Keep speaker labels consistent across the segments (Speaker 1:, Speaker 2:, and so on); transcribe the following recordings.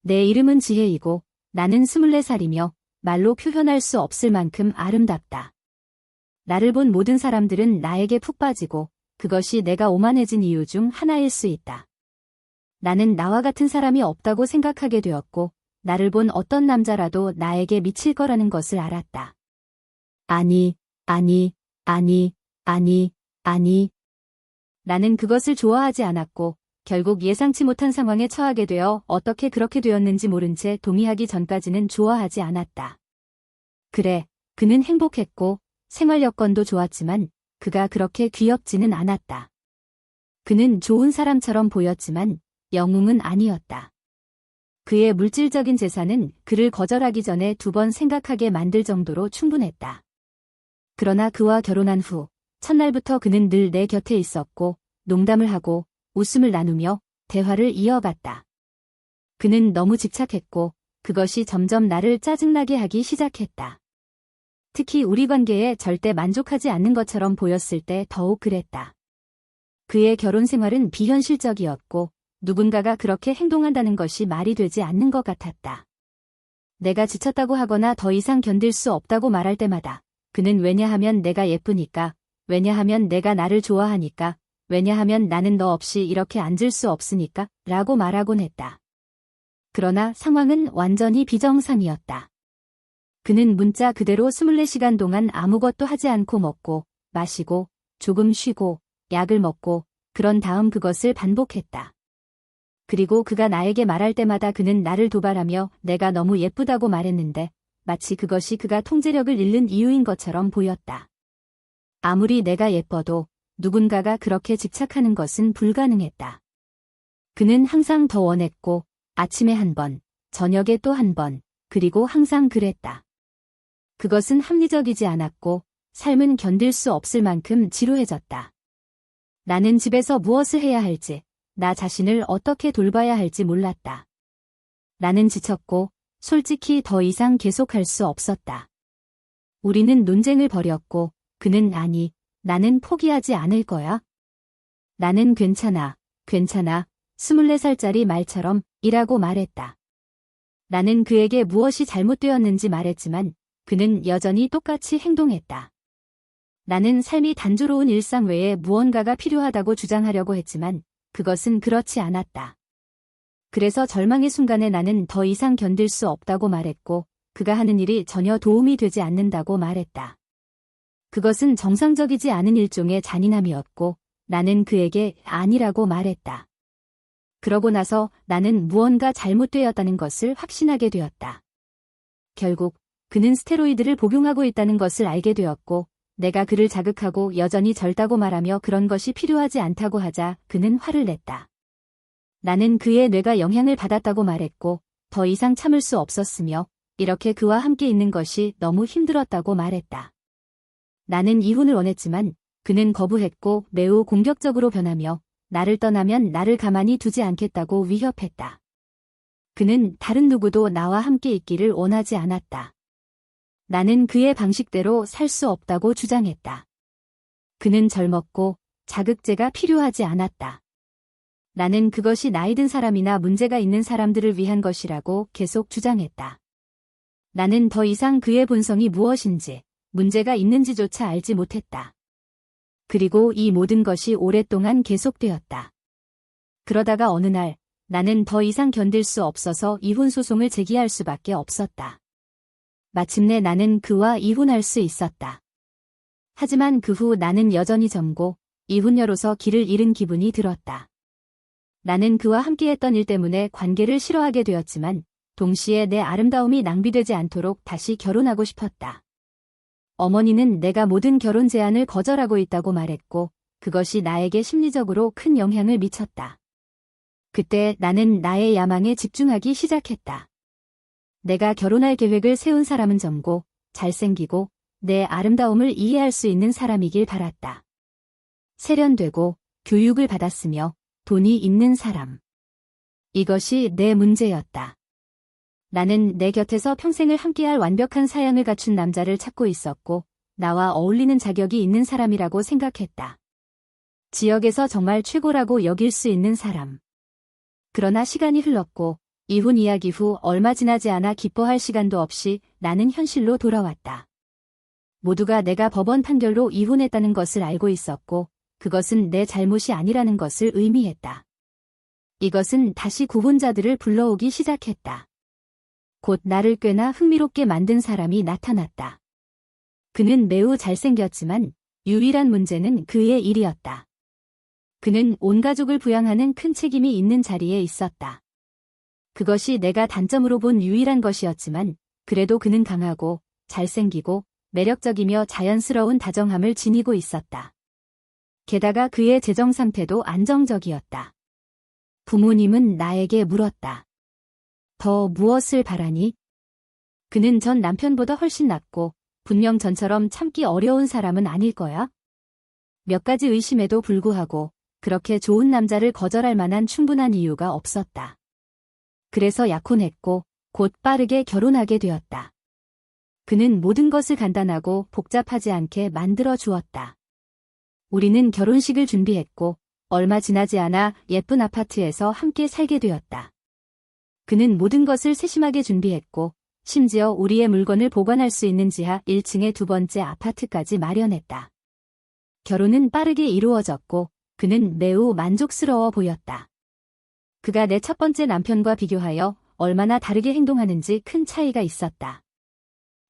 Speaker 1: 내 이름은 지혜이고 나는 24살이며 말로 표현할 수 없을 만큼 아름답다. 나를 본 모든 사람들은 나에게 푹 빠지고 그것이 내가 오만해진 이유 중 하나일 수 있다. 나는 나와 같은 사람이 없다고 생각하게 되었고 나를 본 어떤 남자라도 나에게 미칠 거라는 것을 알았다. 아니, 아니, 아니, 아니, 아니. 나는 그것을 좋아하지 않았고 결국 예상치 못한 상황에 처하게 되어 어떻게 그렇게 되었는지 모른 채 동의하기 전까지는 좋아하지 않았다. 그래, 그는 행복했고 생활 여건도 좋았지만 그가 그렇게 귀엽지는 않았다. 그는 좋은 사람처럼 보였지만 영웅은 아니었다. 그의 물질적인 재산은 그를 거절하기 전에 2번 생각하게 만들 정도로 충분했다. 그러나 그와 결혼한 후 첫날부터 그는 늘 내 곁에 있었고 농담을 하고 웃음을 나누며 대화를 이어갔다. 그는 너무 집착했고 그것이 점점 나를 짜증나게 하기 시작했다. 특히 우리 관계에 절대 만족하지 않는 것처럼 보였을 때 더욱 그랬다. 그의 결혼 생활은 비현실적이었고 누군가가 그렇게 행동한다는 것이 말이 되지 않는 것 같았다. 내가 지쳤다고 하거나 더 이상 견딜 수 없다고 말할 때마다 그는 왜냐하면 내가 예쁘니까, 왜냐하면 내가 나를 좋아하니까, 왜냐하면 나는 너 없이 이렇게 앉을 수 없으니까 라고 말하곤 했다. 그러나 상황은 완전히 비정상이었다. 그는 문자 그대로 24시간 동안 아무것도 하지 않고 먹고, 마시고, 조금 쉬고, 약을 먹고, 그런 다음 그것을 반복했다. 그리고 그가 나에게 말할 때마다 그는 나를 도발하며 내가 너무 예쁘다고 말했는데 마치 그것이 그가 통제력을 잃는 이유인 것처럼 보였다. 아무리 내가 예뻐도 누군가가 그렇게 집착하는 것은 불가능했다. 그는 항상 더 원했고 아침에 1번, 저녁에 또 1번, 그리고 항상 그랬다. 그것은 합리적이지 않았고 삶은 견딜 수 없을 만큼 지루해졌다. 나는 집에서 무엇을 해야 할지, 나 자신을 어떻게 돌봐야 할지 몰랐다. 나는 지쳤고 솔직히 더 이상 계속할 수 없었다. 우리는 논쟁을 벌였고 그는 아니, 나는 포기하지 않을 거야. 나는 괜찮아, 괜찮아, 24살짜리 말처럼 이라고 말했다. 나는 그에게 무엇이 잘못되었는지 말했지만 그는 여전히 똑같이 행동했다. 나는 삶이 단조로운 일상 외에 무언가가 필요하다고 주장하려고 했지만 그것은 그렇지 않았다. 그래서 절망의 순간에 나는 더 이상 견딜 수 없다고 말했고 그가 하는 일이 전혀 도움이 되지 않는다고 말했다. 그것은 정상적이지 않은 일종의 잔인함이었고 나는 그에게 아니라고 말했다. 그러고 나서 나는 무언가 잘못되었다는 것을 확신하게 되었다. 결국 그는 스테로이드를 복용하고 있다는 것을 알게 되었고 내가 그를 자극하고 여전히 절다고 말하며 그런 것이 필요하지 않다고 하자 그는 화를 냈다. 나는 그의 뇌가 영향을 받았다고 말했고 더 이상 참을 수 없었으며 이렇게 그와 함께 있는 것이 너무 힘들었다고 말했다. 나는 이혼을 원했지만 그는 거부했고 매우 공격적으로 변하며 나를 떠나면 나를 가만히 두지 않겠다고 위협했다. 그는 다른 누구도 나와 함께 있기를 원하지 않았다. 나는 그의 방식대로 살 수 없다고 주장했다. 그는 젊었고 자극제가 필요하지 않았다. 나는 그것이 나이 든 사람이나 문제가 있는 사람들을 위한 것이라고 계속 주장했다. 나는 더 이상 그의 본성이 무엇인지, 문제가 있는지조차 알지 못했다. 그리고 이 모든 것이 오랫동안 계속되었다. 그러다가 어느 날 나는 더 이상 견딜 수 없어서 이혼 소송을 제기할 수밖에 없었다. 마침내 나는 그와 이혼할 수 있었다. 하지만 그 후 나는 여전히 젊고 이혼녀로서 길을 잃은 기분이 들었다. 나는 그와 함께했던 일 때문에 관계를 싫어하게 되었지만 동시에 내 아름다움이 낭비되지 않도록 다시 결혼하고 싶었다. 어머니는 내가 모든 결혼 제안을 거절하고 있다고 말했고 그것이 나에게 심리적으로 큰 영향을 미쳤다. 그때 나는 나의 야망에 집중하기 시작했다. 내가 결혼할 계획을 세운 사람은 젊고 잘생기고 내 아름다움을 이해할 수 있는 사람이길 바랐다. 세련되고 교육을 받았으며 돈이 있는 사람. 이것이 내 문제였다. 나는 내 곁에서 평생을 함께할 완벽한 사양을 갖춘 남자를 찾고 있었고 나와 어울리는 자격이 있는 사람이라고 생각했다. 지역에서 정말 최고라고 여길 수 있는 사람. 그러나 시간이 흘렀고 이혼 이야기 후 얼마 지나지 않아 기뻐할 시간도 없이 나는 현실로 돌아왔다. 모두가 내가 법원 판결로 이혼했다는 것을 알고 있었고 그것은 내 잘못이 아니라는 것을 의미했다. 이것은 다시 구혼자들을 불러오기 시작했다. 곧 나를 꽤나 흥미롭게 만든 사람이 나타났다. 그는 매우 잘생겼지만 유일한 문제는 그의 일이었다. 그는 온 가족을 부양하는 큰 책임이 있는 자리에 있었다. 그것이 내가 단점으로 본 유일한 것이었지만 그래도 그는 강하고 잘생기고 매력적이며 자연스러운 다정함을 지니고 있었다. 게다가 그의 재정 상태도 안정적이었다. 부모님은 나에게 물었다. 더 무엇을 바라니? 그는 전 남편보다 훨씬 낫고 분명 전처럼 참기 어려운 사람은 아닐 거야? 몇 가지 의심에도 불구하고 그렇게 좋은 남자를 거절할 만한 충분한 이유가 없었다. 그래서 약혼했고 곧 빠르게 결혼하게 되었다. 그는 모든 것을 간단하고 복잡하지 않게 만들어 주었다. 우리는 결혼식을 준비했고 얼마 지나지 않아 예쁜 아파트에서 함께 살게 되었다. 그는 모든 것을 세심하게 준비했고 심지어 우리의 물건을 보관할 수 있는 지하 1층의 두 번째 아파트까지 마련했다. 결혼은 빠르게 이루어졌고 그는 매우 만족스러워 보였다. 그가 내 첫 번째 남편과 비교하여 얼마나 다르게 행동하는지 큰 차이가 있었다.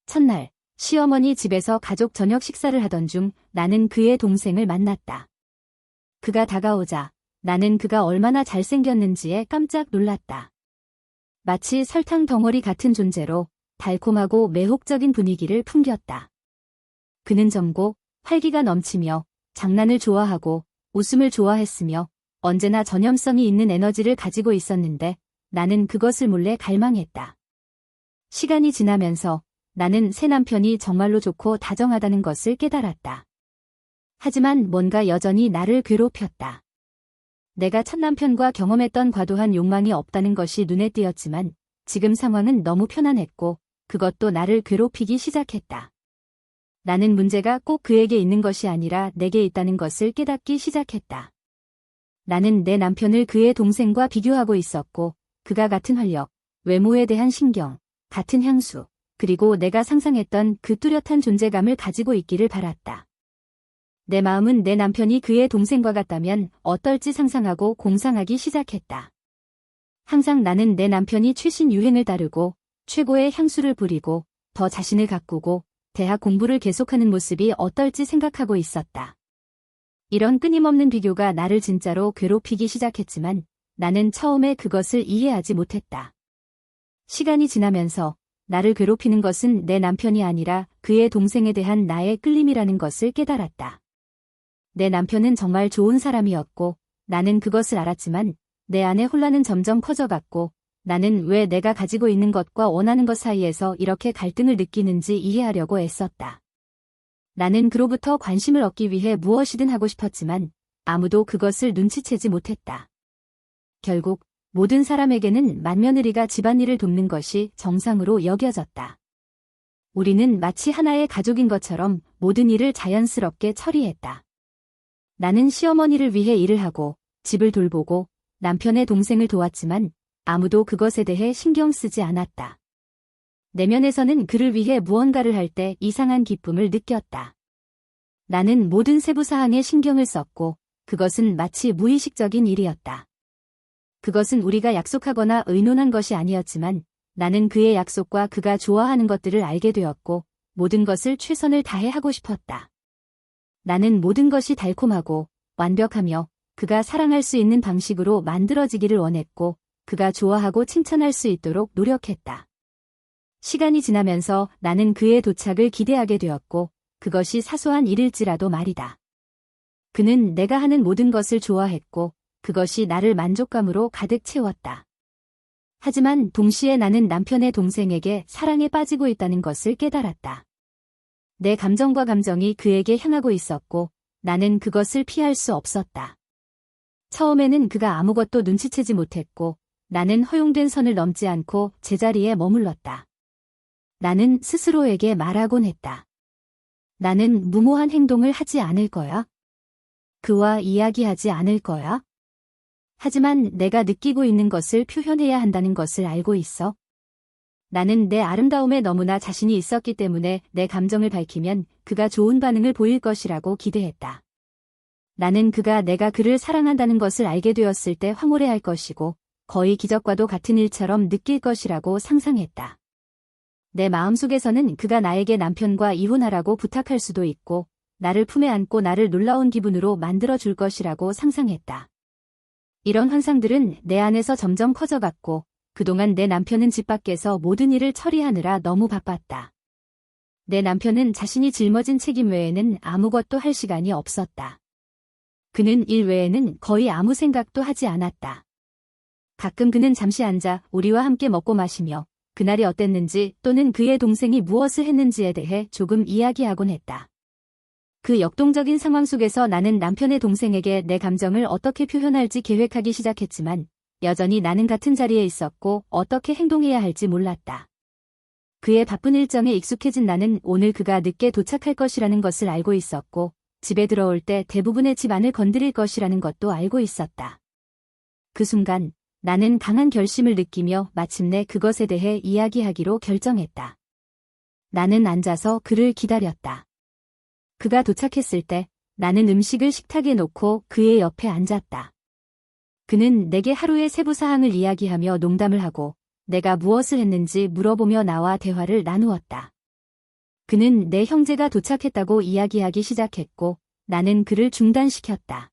Speaker 1: 첫날, 시어머니 집에서 가족 저녁 식사를 하던 중 나는 그의 동생을 만났다. 그가 다가오자 나는 그가 얼마나 잘생겼는지에 깜짝 놀랐다. 마치 설탕 덩어리 같은 존재로 달콤하고 매혹적인 분위기를 풍겼다. 그는 젊고 활기가 넘치며 장난을 좋아하고 웃음을 좋아했으며 언제나 전염성이 있는 에너지를 가지고 있었는데 나는 그것을 몰래 갈망했다. 시간이 지나면서 나는 새 남편이 정말로 좋고 다정하다는 것을 깨달았다. 하지만 뭔가 여전히 나를 괴롭혔다. 내가 첫 남편과 경험했던 과도한 욕망이 없다는 것이 눈에 띄었지만 지금 상황은 너무 편안했고 그것도 나를 괴롭히기 시작했다. 나는 문제가 꼭 그에게 있는 것이 아니라 내게 있다는 것을 깨닫기 시작했다. 나는 내 남편을 그의 동생과 비교하고 있었고 그가 같은 활력, 외모에 대한 신경, 같은 향수, 그리고 내가 상상했던 그 뚜렷한 존재감을 가지고 있기를 바랐다. 내 마음은 내 남편이 그의 동생과 같다면 어떨지 상상하고 공상하기 시작했다. 항상 나는 내 남편이 최신 유행을 따르고 최고의 향수를 부리고 더 자신을 가꾸고 대학 공부를 계속하는 모습이 어떨지 생각하고 있었다. 이런 끊임없는 비교가 나를 진짜로 괴롭히기 시작했지만 나는 처음에 그것을 이해하지 못했다. 시간이 지나면서 나를 괴롭히는 것은 내 남편이 아니라 그의 동생에 대한 나의 끌림이라는 것을 깨달았다. 내 남편은 정말 좋은 사람이었고 나는 그것을 알았지만 내 안의 혼란은 점점 커져갔고 나는 왜 내가 가지고 있는 것과 원하는 것 사이에서 이렇게 갈등을 느끼는지 이해하려고 애썼다. 나는 그로부터 관심을 얻기 위해 무엇이든 하고 싶었지만 아무도 그것을 눈치채지 못했다. 결국 모든 사람에게는 맏며느리가 집안일을 돕는 것이 정상으로 여겨졌다. 우리는 마치 하나의 가족인 것처럼 모든 일을 자연스럽게 처리했다. 나는 시어머니를 위해 일을 하고 집을 돌보고 남편의 동생을 도왔지만 아무도 그것에 대해 신경 쓰지 않았다. 내면에서는 그를 위해 무언가를 할 때 이상한 기쁨을 느꼈다. 나는 모든 세부 사항에 신경을 썼고 그것은 마치 무의식적인 일이었다. 그것은 우리가 약속하거나 의논한 것이 아니었지만 나는 그의 약속과 그가 좋아하는 것들을 알게 되었고 모든 것을 최선을 다해 하고 싶었다. 나는 모든 것이 달콤하고 완벽하며 그가 사랑할 수 있는 방식으로 만들어지기를 원했고 그가 좋아하고 칭찬할 수 있도록 노력했다. 시간이 지나면서 나는 그의 도착을 기대하게 되었고 그것이 사소한 일일지라도 말이다. 그는 내가 하는 모든 것을 좋아했고 그것이 나를 만족감으로 가득 채웠다. 하지만 동시에 나는 남편의 동생에게 사랑에 빠지고 있다는 것을 깨달았다. 내 감정과 감정이 그에게 향하고 있었고 나는 그것을 피할 수 없었다. 처음에는 그가 아무것도 눈치채지 못했고 나는 허용된 선을 넘지 않고 제자리에 머물렀다. 나는 스스로에게 말하곤 했다. 나는 무모한 행동을 하지 않을 거야. 그와 이야기하지 않을 거야. 하지만 내가 느끼고 있는 것을 표현해야 한다는 것을 알고 있어. 나는 내 아름다움에 너무나 자신이 있었기 때문에 내 감정을 밝히면 그가 좋은 반응을 보일 것이라고 기대했다. 나는 그가 내가 그를 사랑한다는 것을 알게 되었을 때 황홀해할 것이고 거의 기적과도 같은 일처럼 느낄 것이라고 상상했다. 내 마음속에서는 그가 나에게 남편과 이혼하라고 부탁할 수도 있고 나를 품에 안고 나를 놀라운 기분으로 만들어줄 것이라고 상상했다. 이런 환상들은 내 안에서 점점 커져갔고 그동안 내 남편은 집 밖에서 모든 일을 처리하느라 너무 바빴다. 내 남편은 자신이 짊어진 책임 외에는 아무것도 할 시간이 없었다. 그는 일 외에는 거의 아무 생각도 하지 않았다. 가끔 그는 잠시 앉아 우리와 함께 먹고 마시며 그날이 어땠는지 또는 그의 동생이 무엇을 했는지에 대해 조금 이야기하곤 했다. 그 역동적인 상황 속에서 나는 남편의 동생에게 내 감정을 어떻게 표현할지 계획하기 시작했지만 여전히 나는 같은 자리에 있었고 어떻게 행동해야 할지 몰랐다. 그의 바쁜 일정에 익숙해진 나는 오늘 그가 늦게 도착할 것이라는 것을 알고 있었고 집에 들어올 때 대부분의 집 안을 건드릴 것이라는 것도 알고 있었다. 그 순간 나는 강한 결심을 느끼며 마침내 그것에 대해 이야기하기로 결정했다. 나는 앉아서 그를 기다렸다. 그가 도착했을 때 나는 음식을 식탁에 놓고 그의 옆에 앉았다. 그는 내게 하루의 세부 사항을 이야기하며 농담을 하고 내가 무엇을 했는지 물어보며 나와 대화를 나누었다. 그는 내 형제가 도착했다고 이야기하기 시작했고 나는 그를 중단시켰다.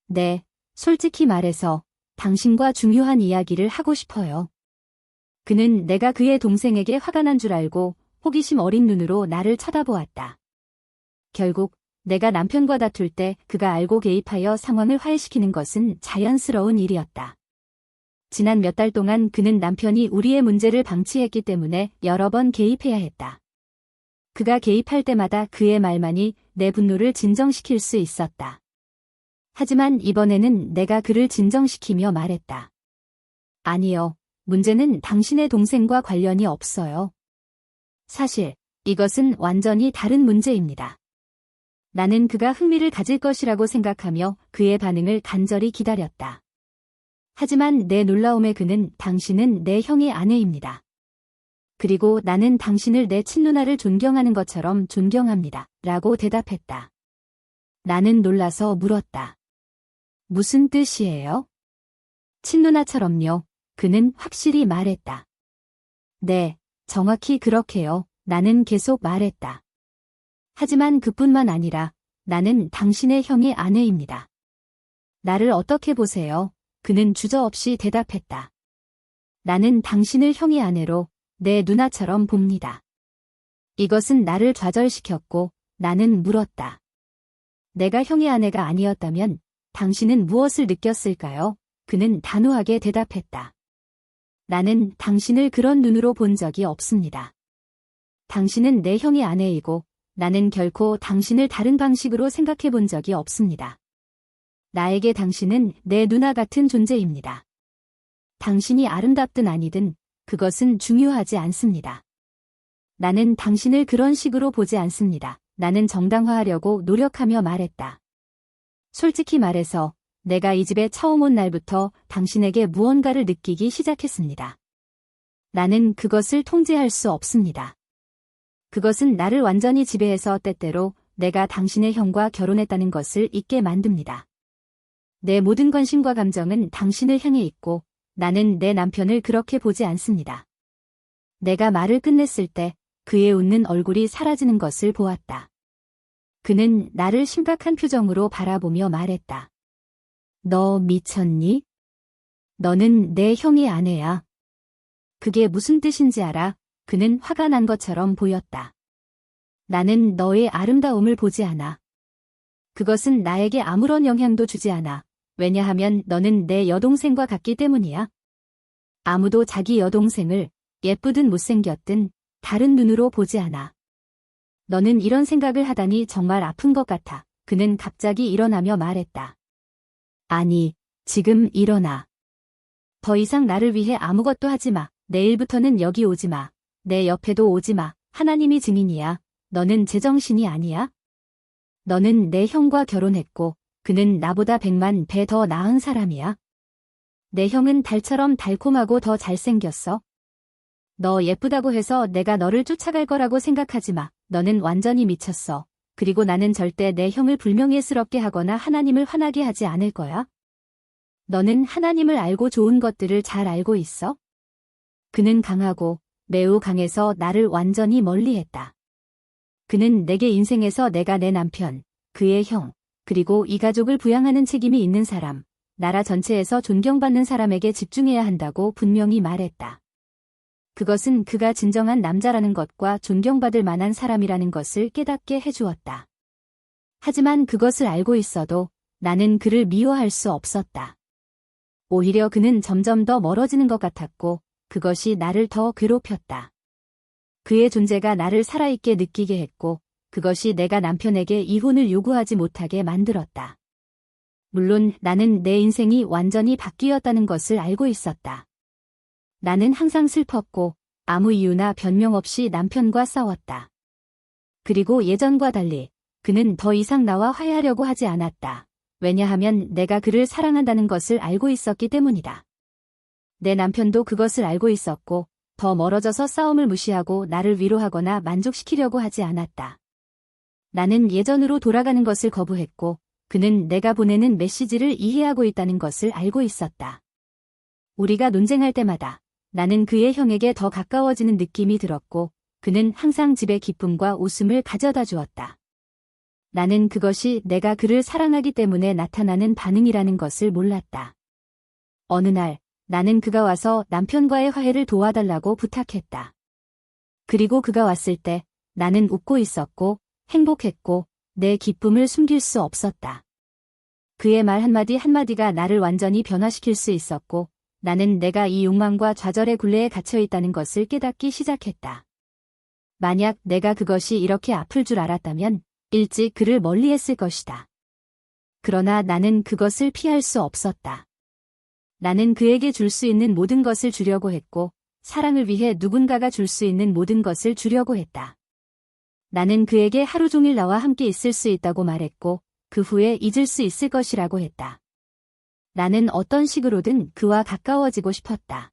Speaker 1: 네, 솔직히 말해서 당신과 중요한 이야기를 하고 싶어요. 그는 내가 그의 동생에게 화가 난 줄 알고 호기심 어린 눈으로 나를 쳐다보았다. 결국 내가 남편과 다툴 때 그가 알고 개입하여 상황을 화해시키는 것은 자연스러운 일이었다. 지난 몇 달 동안 그는 남편이 우리의 문제를 방치했기 때문에 여러 번 개입해야 했다. 그가 개입할 때마다 그의 말만이 내 분노를 진정시킬 수 있었다. 하지만 이번에는 내가 그를 진정시키며 말했다. 아니요, 문제는 당신의 동생과 관련이 없어요. 사실 이것은 완전히 다른 문제입니다. 나는 그가 흥미를 가질 것이라고 생각하며 그의 반응을 간절히 기다렸다. 하지만 내 놀라움에 그는 당신은 내 형의 아내입니다. 그리고 나는 당신을 내 친누나를 존경하는 것처럼 존경합니다. 라고 대답했다. 나는 놀라서 물었다. 무슨 뜻이에요? 친누나처럼요. 그는 확실히 말했다. 네, 정확히 그렇게요. 나는 계속 말했다. 하지만 그뿐만 아니라 나는 당신의 형의 아내입니다. 나를 어떻게 보세요? 그는 주저없이 대답했다. 나는 당신을 형의 아내로 내 누나처럼 봅니다. 이것은 나를 좌절시켰고 나는 물었다. 내가 형의 아내가 아니었다면 당신은 무엇을 느꼈을까요? 그는 단호하게 대답했다. 나는 당신을 그런 눈으로 본 적이 없습니다. 당신은 내 형의 아내이고 나는 결코 당신을 다른 방식으로 생각해 본 적이 없습니다. 나에게 당신은 내 누나 같은 존재입니다. 당신이 아름답든 아니든 그것은 중요하지 않습니다. 나는 당신을 그런 식으로 보지 않습니다. 나는 정당화하려고 노력하며 말했다. 솔직히 말해서 내가 이 집에 처음 온 날부터 당신에게 무언가를 느끼기 시작했습니다. 나는 그것을 통제할 수 없습니다. 그것은 나를 완전히 지배해서 때때로 내가 당신의 형과 결혼했다는 것을 잊게 만듭니다. 내 모든 관심과 감정은 당신을 향해 있고 나는 내 남편을 그렇게 보지 않습니다. 내가 말을 끝냈을 때 그의 웃는 얼굴이 사라지는 것을 보았다. 그는 나를 심각한 표정으로 바라보며 말했다. 너 미쳤니? 너는 내 형의 아내야. 그게 무슨 뜻인지 알아? 그는 화가 난 것처럼 보였다. 나는 너의 아름다움을 보지 않아. 그것은 나에게 아무런 영향도 주지 않아. 왜냐하면 너는 내 여동생과 같기 때문이야. 아무도 자기 여동생을 예쁘든 못생겼든 다른 눈으로 보지 않아. 너는 이런 생각을 하다니 정말 아픈 것 같아. 그는 갑자기 일어나며 말했다. 아니, 지금 일어나. 더 이상 나를 위해 아무것도 하지 마. 내일부터는 여기 오지 마. 내 옆에도 오지 마. 하나님이 증인이야. 너는 제정신이 아니야? 너는 내 형과 결혼했고 그는 나보다 100만 배 더 나은 사람이야. 내 형은 달처럼 달콤하고 더 잘생겼어. 너 예쁘다고 해서 내가 너를 쫓아갈 거라고 생각하지 마. 너는 완전히 미쳤어. 그리고 나는 절대 내 형을 불명예스럽게 하거나 하나님을 화나게 하지 않을 거야. 너는 하나님을 알고 좋은 것들을 잘 알고 있어? 그는 강하고 매우 강해서 나를 완전히 멀리했다. 그는 내게 인생에서 내가 내 남편, 그의 형, 그리고 이 가족을 부양하는 책임이 있는 사람, 나라 전체에서 존경받는 사람에게 집중해야 한다고 분명히 말했다. 그것은 그가 진정한 남자라는 것과 존경받을 만한 사람이라는 것을 깨닫게 해주었다. 하지만 그것을 알고 있어도 나는 그를 미워할 수 없었다. 오히려 그는 점점 더 멀어지는 것 같았고 그것이 나를 더 괴롭혔다. 그의 존재가 나를 살아있게 느끼게 했고 그것이 내가 남편에게 이혼을 요구하지 못하게 만들었다. 물론 나는 내 인생이 완전히 바뀌었다는 것을 알고 있었다. 나는 항상 슬펐고 아무 이유나 변명 없이 남편과 싸웠다. 그리고 예전과 달리 그는 더 이상 나와 화해하려고 하지 않았다. 왜냐하면 내가 그를 사랑한다는 것을 알고 있었기 때문이다. 내 남편도 그것을 알고 있었고 더 멀어져서 싸움을 무시하고 나를 위로하거나 만족시키려고 하지 않았다. 나는 예전으로 돌아가는 것을 거부했고 그는 내가 보내는 메시지를 이해하고 있다는 것을 알고 있었다. 우리가 논쟁할 때마다 나는 그의 형에게 더 가까워지는 느낌이 들었고 그는 항상 집에 기쁨과 웃음을 가져다 주었다. 나는 그것이 내가 그를 사랑하기 때문에 나타나는 반응이라는 것을 몰랐다. 어느 날 나는 그가 와서 남편과의 화해를 도와달라고 부탁했다. 그리고 그가 왔을 때 나는 웃고 있었고 행복했고 내 기쁨을 숨길 수 없었다. 그의 말 한마디 한마디가 나를 완전히 변화시킬 수 있었고 나는 내가 이 욕망과 좌절의 굴레에 갇혀 있다는 것을 깨닫기 시작했다. 만약 내가 그것이 이렇게 아플 줄 알았다면 일찍 그를 멀리했을 것이다. 그러나 나는 그것을 피할 수 없었다. 나는 그에게 줄 수 있는 모든 것을 주려고 했고 사랑을 위해 누군가가 줄 수 있는 모든 것을 주려고 했다. 나는 그에게 하루 종일 나와 함께 있을 수 있다고 말했고 그 후에 잊을 수 있을 것이라고 했다. 나는 어떤 식으로든 그와 가까워지고 싶었다.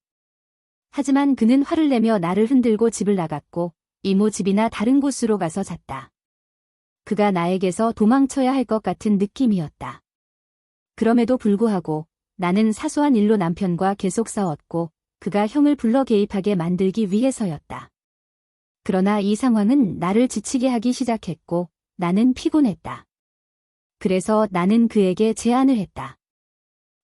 Speaker 1: 하지만 그는 화를 내며 나를 흔들고 집을 나갔고 이모 집이나 다른 곳으로 가서 잤다. 그가 나에게서 도망쳐야 할 것 같은 느낌이었다. 그럼에도 불구하고 나는 사소한 일로 남편과 계속 싸웠고 그가 형을 불러 개입하게 만들기 위해서였다. 그러나 이 상황은 나를 지치게 하기 시작했고 나는 피곤했다. 그래서 나는 그에게 제안을 했다.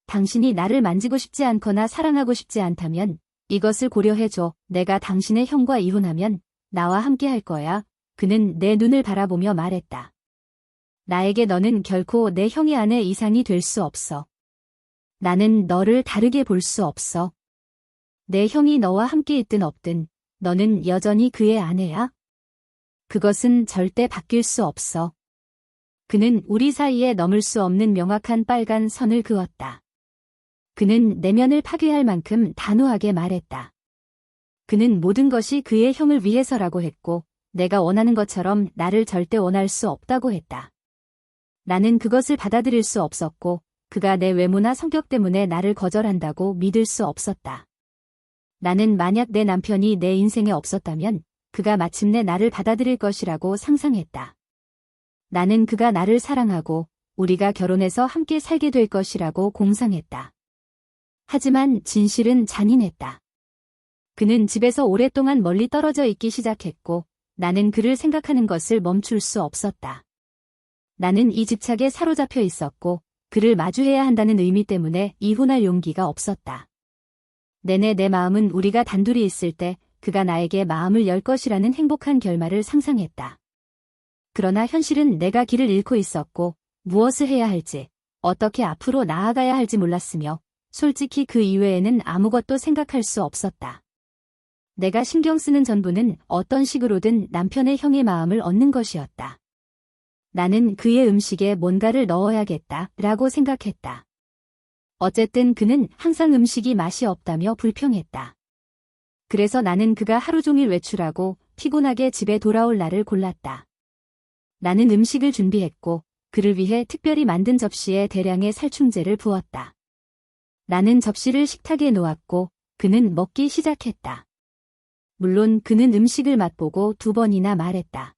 Speaker 1: 당신이 나를 만지고 싶지 않거나 사랑하고 싶지 않다면 이것을 고려해줘. 내가 당신의 형과 이혼하면 나와 함께 할 거야. 그는 내 눈을 바라보며 말했다. 나에게 너는 결코 내 형의 아내 이상이 될 수 없어. 나는 너를 다르게 볼 수 없어. 내 형이 너와 함께 있든 없든 너는 여전히 그의 아내야. 그것은 절대 바뀔 수 없어. 그는 우리 사이에 넘을 수 없는 명확한 빨간 선을 그었다. 그는 내면을 파괴할 만큼 단호하게 말했다. 그는 모든 것이 그의 형을 위해서라고 했고 내가 원하는 것처럼 나를 절대 원할 수 없다고 했다. 나는 그것을 받아들일 수 없었고 그가 내 외모나 성격 때문에 나를 거절한다고 믿을 수 없었다. 나는 만약 내 남편이 내 인생에 없었다면 그가 마침내 나를 받아들일 것이라고 상상했다. 나는 그가 나를 사랑하고 우리가 결혼해서 함께 살게 될 것이라고 공상했다. 하지만 진실은 잔인했다. 그는 집에서 오랫동안 멀리 떨어져 있기 시작했고 나는 그를 생각하는 것을 멈출 수 없었다. 나는 이 집착에 사로잡혀 있었고 그를 마주해야 한다는 의미 때문에 이혼할 용기가 없었다. 내내 내 마음은 우리가 단둘이 있을 때 그가 나에게 마음을 열 것이라는 행복한 결말을 상상했다. 그러나 현실은 내가 길을 잃고 있었고 무엇을 해야 할지, 어떻게 앞으로 나아가야 할지 몰랐으며 솔직히 그 이외에는 아무것도 생각할 수 없었다. 내가 신경 쓰는 전부는 어떤 식으로든 남편의 형의 마음을 얻는 것이었다. 나는 그의 음식에 뭔가를 넣어야겠다 라고 생각했다. 어쨌든 그는 항상 음식이 맛이 없다며 불평했다. 그래서 나는 그가 하루 종일 외출하고 피곤하게 집에 돌아올 날을 골랐다. 나는 음식을 준비했고 그를 위해 특별히 만든 접시에 대량의 살충제를 부었다. 나는 접시를 식탁에 놓았고 그는 먹기 시작했다. 물론 그는 음식을 맛보고 2번이나 말했다.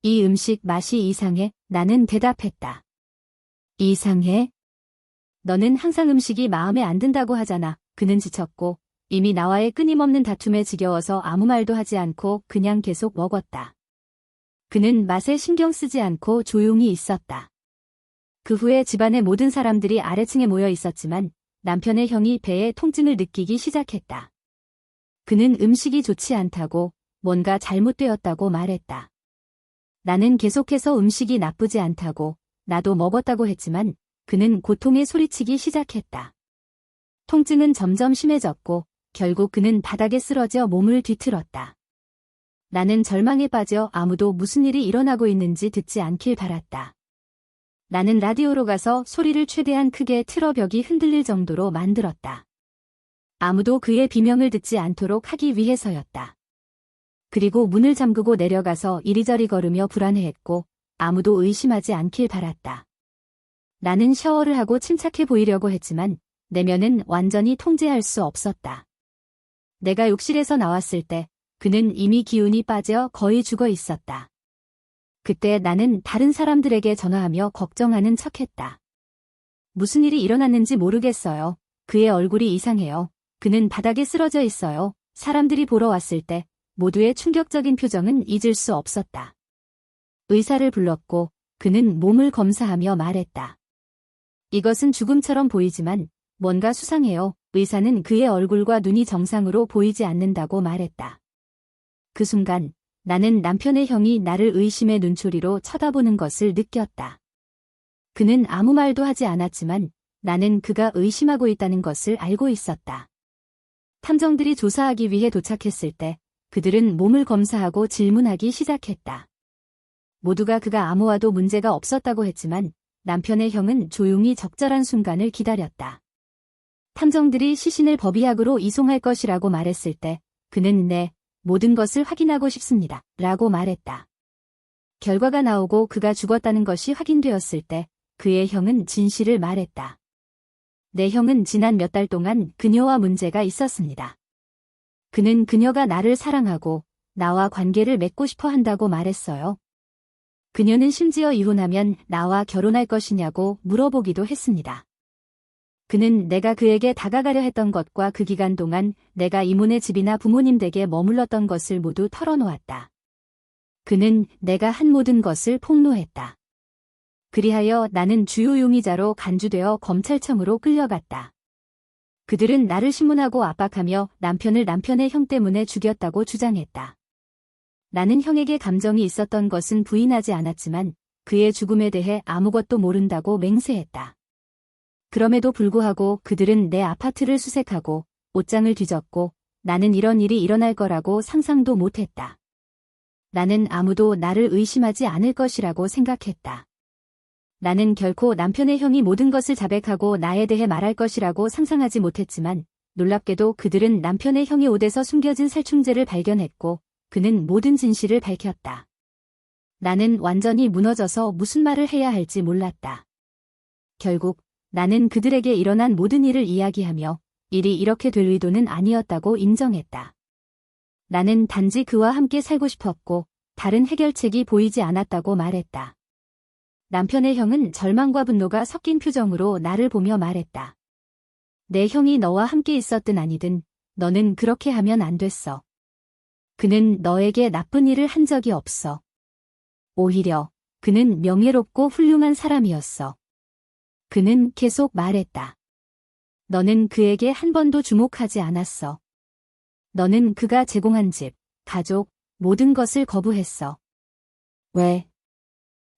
Speaker 1: 이 음식 맛이 이상해. 나는 대답했다. 이상해? 너는 항상 음식이 마음에 안 든다고 하잖아. 그는 지쳤고 이미 나와의 끊임없는 다툼에 지겨워서 아무 말도 하지 않고 그냥 계속 먹었다. 그는 맛에 신경 쓰지 않고 조용히 있었다. 그 후에 집안의 모든 사람들이 아래층에 모여 있었지만 남편의 형이 배에 통증을 느끼기 시작했다. 그는 음식이 좋지 않다고 뭔가 잘못되었다고 말했다. 나는 계속해서 음식이 나쁘지 않다고 나도 먹었다고 했지만 그는 고통에 소리치기 시작했다. 통증은 점점 심해졌고 결국 그는 바닥에 쓰러져 몸을 뒤틀었다. 나는 절망에 빠져 아무도 무슨 일이 일어나고 있는지 듣지 않길 바랐다. 나는 라디오로 가서 소리를 최대한 크게 틀어 벽이 흔들릴 정도로 만들었다. 아무도 그의 비명을 듣지 않도록 하기 위해서였다. 그리고 문을 잠그고 내려가서 이리저리 걸으며 불안해했고 아무도 의심하지 않길 바랐다. 나는 샤워를 하고 침착해 보이려고 했지만 내면은 완전히 통제할 수 없었다. 내가 욕실에서 나왔을 때 그는 이미 기운이 빠져 거의 죽어 있었다. 그때 나는 다른 사람들에게 전화하며 걱정하는 척했다. 무슨 일이 일어났는지 모르겠어요. 그의 얼굴이 이상해요. 그는 바닥에 쓰러져 있어요. 사람들이 보러 왔을 때 모두의 충격적인 표정은 잊을 수 없었다. 의사를 불렀고 그는 몸을 검사하며 말했다. 이것은 죽음처럼 보이지만 뭔가 수상해요. 의사는 그의 얼굴과 눈이 정상으로 보이지 않는다고 말했다. 그 순간 나는 남편의 형이 나를 의심의 눈초리로 쳐다보는 것을 느꼈다. 그는 아무 말도 하지 않았지만 나는 그가 의심하고 있다는 것을 알고 있었다. 탐정들이 조사하기 위해 도착했을 때 그들은 몸을 검사하고 질문하기 시작했다. 모두가 그가 아무와도 문제가 없었다고 했지만 남편의 형은 조용히 적절한 순간을 기다렸다. 탐정들이 시신을 법의학으로 이송할 것이라고 말했을 때 그는 네, 모든 것을 확인하고 싶습니다. 라고 말했다. 결과가 나오고 그가 죽었다는 것이 확인되었을 때 그의 형은 진실을 말했다. 내 형은 지난 몇 달 동안 그녀와 문제가 있었습니다. 그는 그녀가 나를 사랑하고 나와 관계를 맺고 싶어 한다고 말했어요. 그녀는 심지어 이혼하면 나와 결혼할 것이냐고 물어보기도 했습니다. 그는 내가 그에게 다가가려 했던 것과 그 기간 동안 내가 이모네 집이나 부모님 댁에 머물렀던 것을 모두 털어놓았다. 그는 내가 한 모든 것을 폭로했다. 그리하여 나는 주요 용의자로 간주되어 검찰청으로 끌려갔다. 그들은 나를 신문하고 압박하며 남편을 남편의 형 때문에 죽였다고 주장했다. 나는 형에게 감정이 있었던 것은 부인하지 않았지만 그의 죽음에 대해 아무것도 모른다고 맹세했다. 그럼에도 불구하고 그들은 내 아파트를 수색하고 옷장을 뒤졌고 나는 이런 일이 일어날 거라고 상상도 못했다. 나는 아무도 나를 의심하지 않을 것이라고 생각했다. 나는 결코 남편의 형이 모든 것을 자백하고 나에 대해 말할 것이라고 상상하지 못했지만 놀랍게도 그들은 남편의 형의 옷에서 숨겨진 살충제를 발견했고 그는 모든 진실을 밝혔다. 나는 완전히 무너져서 무슨 말을 해야 할지 몰랐다. 결국 나는 그들에게 일어난 모든 일을 이야기하며 일이 이렇게 될 의도는 아니었다고 인정했다. 나는 단지 그와 함께 살고 싶었고 다른 해결책이 보이지 않았다고 말했다. 남편의 형은 절망과 분노가 섞인 표정으로 나를 보며 말했다. 내 형이 너와 함께 있었든 아니든 너는 그렇게 하면 안 됐어. 그는 너에게 나쁜 일을 한 적이 없어. 오히려 그는 명예롭고 훌륭한 사람이었어. 그는 계속 말했다. 너는 그에게 한 번도 주목하지 않았어. 너는 그가 제공한 집, 가족, 모든 것을 거부했어. 왜?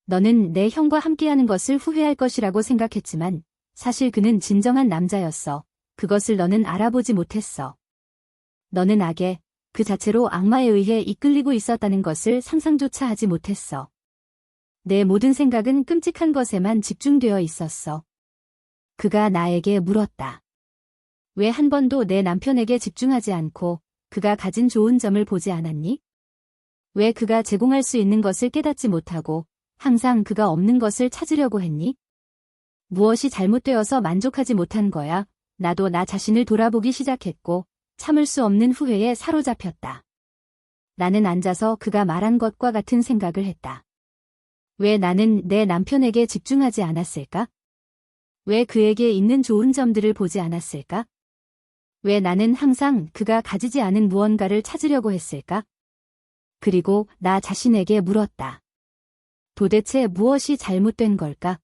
Speaker 1: 너는 내 형과 함께하는 것을 후회할 것이라고 생각했지만 사실 그는 진정한 남자였어. 그것을 너는 알아보지 못했어. 너는 악에, 그 자체로 악마에 의해 이끌리고 있었다는 것을 상상조차 하지 못했어. 내 모든 생각은 끔찍한 것에만 집중되어 있었어. 그가 나에게 물었다. 왜 한 번도 내 남편에게 집중하지 않고 그가 가진 좋은 점을 보지 않았니? 왜 그가 제공할 수 있는 것을 깨닫지 못하고 항상 그가 없는 것을 찾으려고 했니? 무엇이 잘못되어서 만족하지 못한 거야? 나도 나 자신을 돌아보기 시작했고 참을 수 없는 후회에 사로잡혔다. 나는 앉아서 그가 말한 것과 같은 생각을 했다. 왜 나는 내 남편에게 집중하지 않았을까? 왜 그에게 있는 좋은 점들을 보지 않았을까? 왜 나는 항상 그가 가지지 않은 무언가를 찾으려고 했을까? 그리고 나 자신에게 물었다. 도대체 무엇이 잘못된 걸까?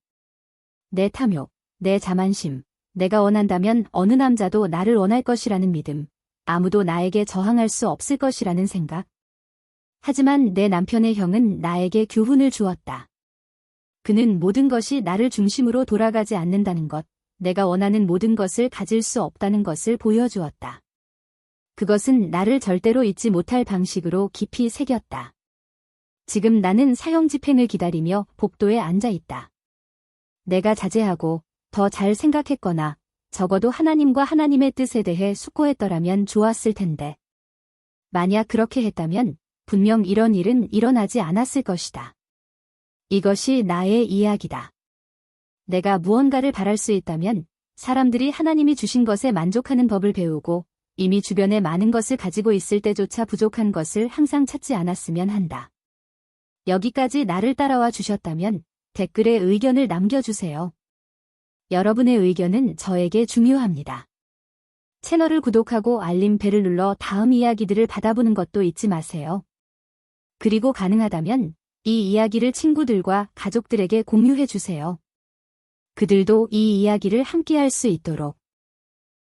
Speaker 1: 내 탐욕, 내 자만심, 내가 원한다면 어느 남자도 나를 원할 것이라는 믿음, 아무도 나에게 저항할 수 없을 것이라는 생각. 하지만 내 남편의 형은 나에게 교훈을 주었다. 그는 모든 것이 나를 중심으로 돌아가지 않는다는 것, 내가 원하는 모든 것을 가질 수 없다는 것을 보여주었다. 그것은 나를 절대로 잊지 못할 방식으로 깊이 새겼다. 지금 나는 사형 집행을 기다리며 복도에 앉아 있다. 내가 자제하고 더 잘 생각했거나 적어도 하나님과 하나님의 뜻에 대해 숙고했더라면 좋았을 텐데. 만약 그렇게 했다면 분명 이런 일은 일어나지 않았을 것이다. 이것이 나의 이야기다. 내가 무언가를 바랄 수 있다면 사람들이 하나님이 주신 것에 만족하는 법을 배우고 이미 주변에 많은 것을 가지고 있을 때조차 부족한 것을 항상 찾지 않았으면 한다. 여기까지 나를 따라와 주셨다면 댓글에 의견을 남겨주세요. 여러분의 의견은 저에게 중요합니다. 채널을 구독하고 알림 벨을 눌러 다음 이야기들을 받아보는 것도 잊지 마세요. 그리고 가능하다면 이 이야기를 친구들과 가족들에게 공유해 주세요. 그들도 이 이야기를 함께할 수 있도록.